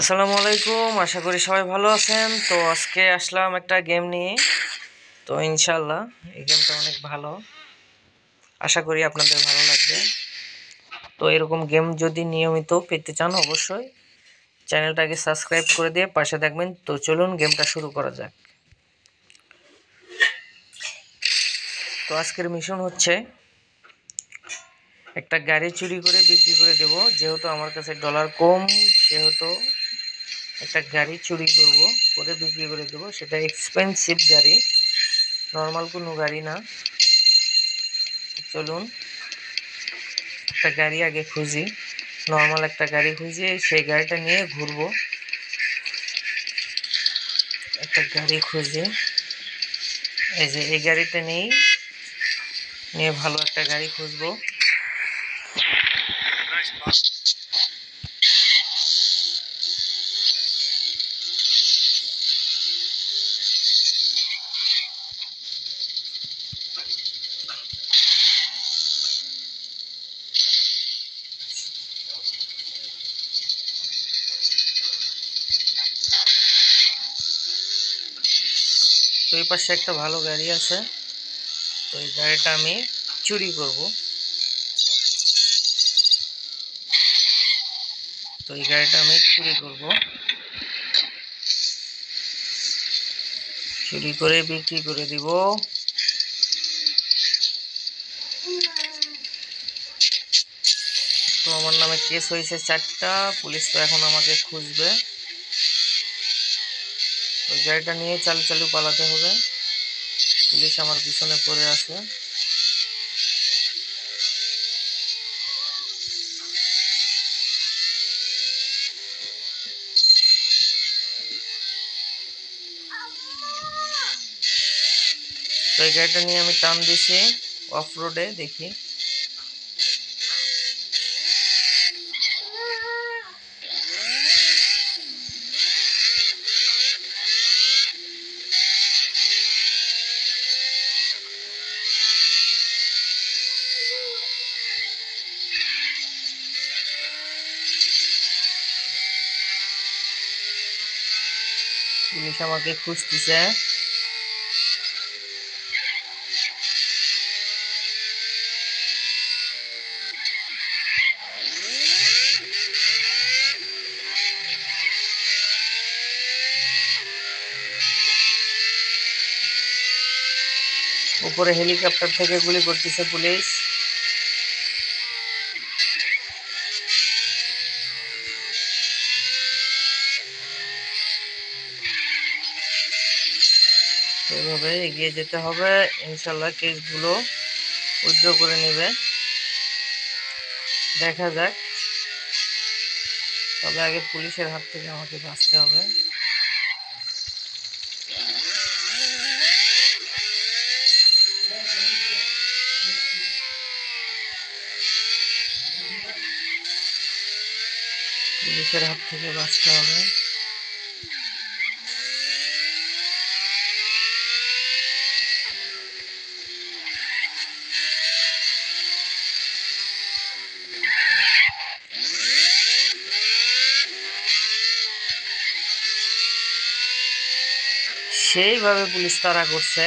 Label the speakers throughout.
Speaker 1: আসসালামু আলাইকুম, আশা করি সবাই ভালো আছেন। তো আজকে আসলাম একটা গেম নিয়ে। তো ইনশাল্লাহ এই গেমটা অনেক ভালো, আশা করি আপনাদের ভালো লাগবে। তো এরকম গেম যদি নিয়মিত পেতে চান অবশ্যই চ্যানেলটাকে সাবস্ক্রাইব করে দিয়ে পাশে থাকবেন। তো চলুন গেমটা শুরু করা যাক। তো আজকের মিশন হচ্ছে একটা গাড়ি চুরি করে বিক্রি করে দেব। যেহেতু আমার কাছে ডলার কম, সেহেতু একটা গাড়ি চুরি করে বিক্রি করে দেবো। সেটা এক্সপেন্সিভ গাড়ি, নর্মাল কোনো গাড়ি না। চলুন একটা গাড়ি আগে খুঁজি, নর্মাল একটা গাড়ি খুঁজে সেই গাড়িটা নিয়ে ঘুরবো। একটা গাড়ি খুঁজে, এই যে এই গাড়িটা নিয়ে ভালো একটা গাড়ি খুঁজবো। তো এই পাশে একটা ভালো গাড়ি আছে, তো এই গাড়িটা আমি চুরি করব। তো এই গাড়িটা আমি চুরি করে বিক্রি করে দিব। তো আমার নামে কেস হয়েছে 4টা, পুলিশ তো এখন আমাকে খুঁজবে। ওই গাড়িটা নিয়ে চালু চালু পালাতে হবে, পুলিশ আমার পিছনে পড়ে আছে। তো এই গাড়িটা নিয়ে আমি টান দিছি অফ রোডে, দেখি পুলিশ আমাকে খুঁজতেছে। উপরে হেলিকপ্টার থেকে গুলি করতেছে পুলিশ। এইভাবে এগিয়ে যেতে হবে, ইনশাল্লাহ কেসগুলো উইথড্র করে নেবে। দেখা যাক, তবে আগে পুলিশের হাত থেকে আমাকে বাঁচতে হবে। পুলিশের হাত থেকে বাঁচতে হবে। সেইভাবে পুলিশ তাড়া করছে,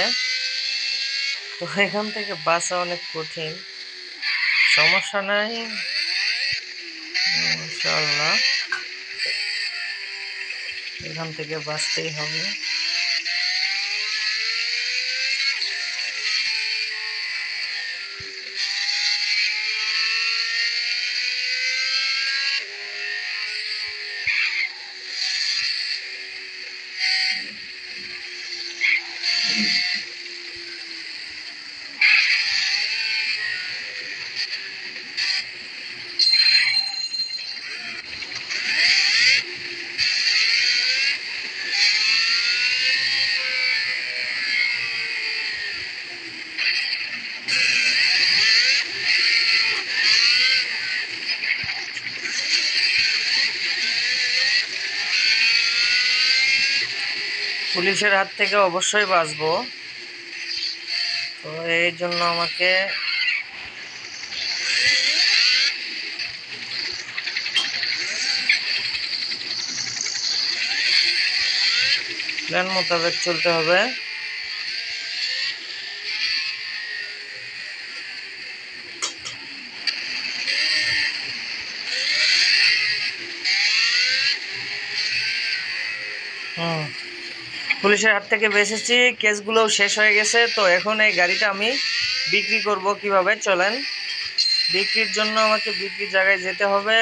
Speaker 1: তো এখান থেকে বাঁচা অনেক কঠিন। সমস্যা নাই, ইনশাল্লাহ এখান থেকে বাঁচতেই হবে। পুলিশের হাত থেকে অবশ্যই বাঁচবো, তো এই জন্য আমাকে প্ল্যান মোতাবেক চলতে হবে। পুলিশের হাত থেকে বেঁচেছি, কেসগুলোও শেষ হয়ে গেছে। তো এখন এই গাড়িটা আমি বিক্রি করব কিভাবে, চলেন। বিক্রির জন্য আমাকে বিক্রির জায়গায় যেতে হবে।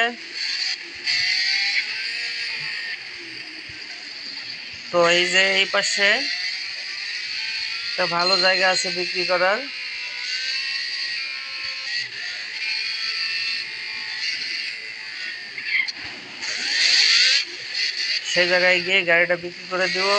Speaker 1: তো এই যে এই পাশে একটা ভালো জায়গা আছে বিক্রি করার। সেই জায়গায় গিয়ে গাড়িটা বিক্রি করে দেব।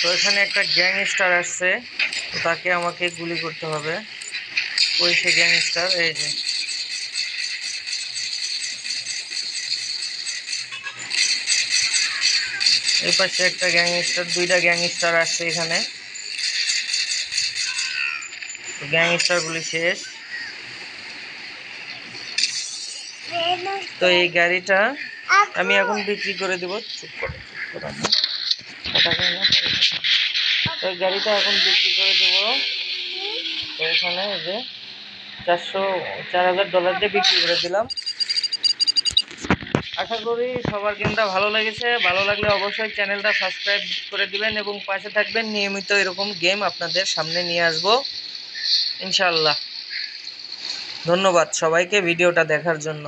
Speaker 1: তো এখানে একটা গ্যাংস্টার আসছে, তো তাকে আমাকে গুলি করতে হবে। ওই সে গ্যাংস্টার, এই যে এই পাশে একটা গ্যাংস্টার, দুইটা গ্যাংস্টার আসছে এখানে। গ্যাংস্টার গুলি শেষ। তো এই গাড়িটা আমি এখন বিক্রি করে দেবো। চুপ করে তো এই গাড়িটা এখন বিক্রি করে দেবো। তো এখানে এই যে $4,000 দিয়ে বিক্রি করে দিলাম। আশা করি সবার গেমটা ভালো লেগেছে। ভালো লাগলে অবশ্যই চ্যানেলটা সাবস্ক্রাইব করে দিবেন এবং পাশে থাকবেন। নিয়মিত এরকম গেম আপনাদের সামনে নিয়ে আসব ইনশাআল্লাহ। ধন্যবাদ সবাইকে ভিডিওটা দেখার জন্য।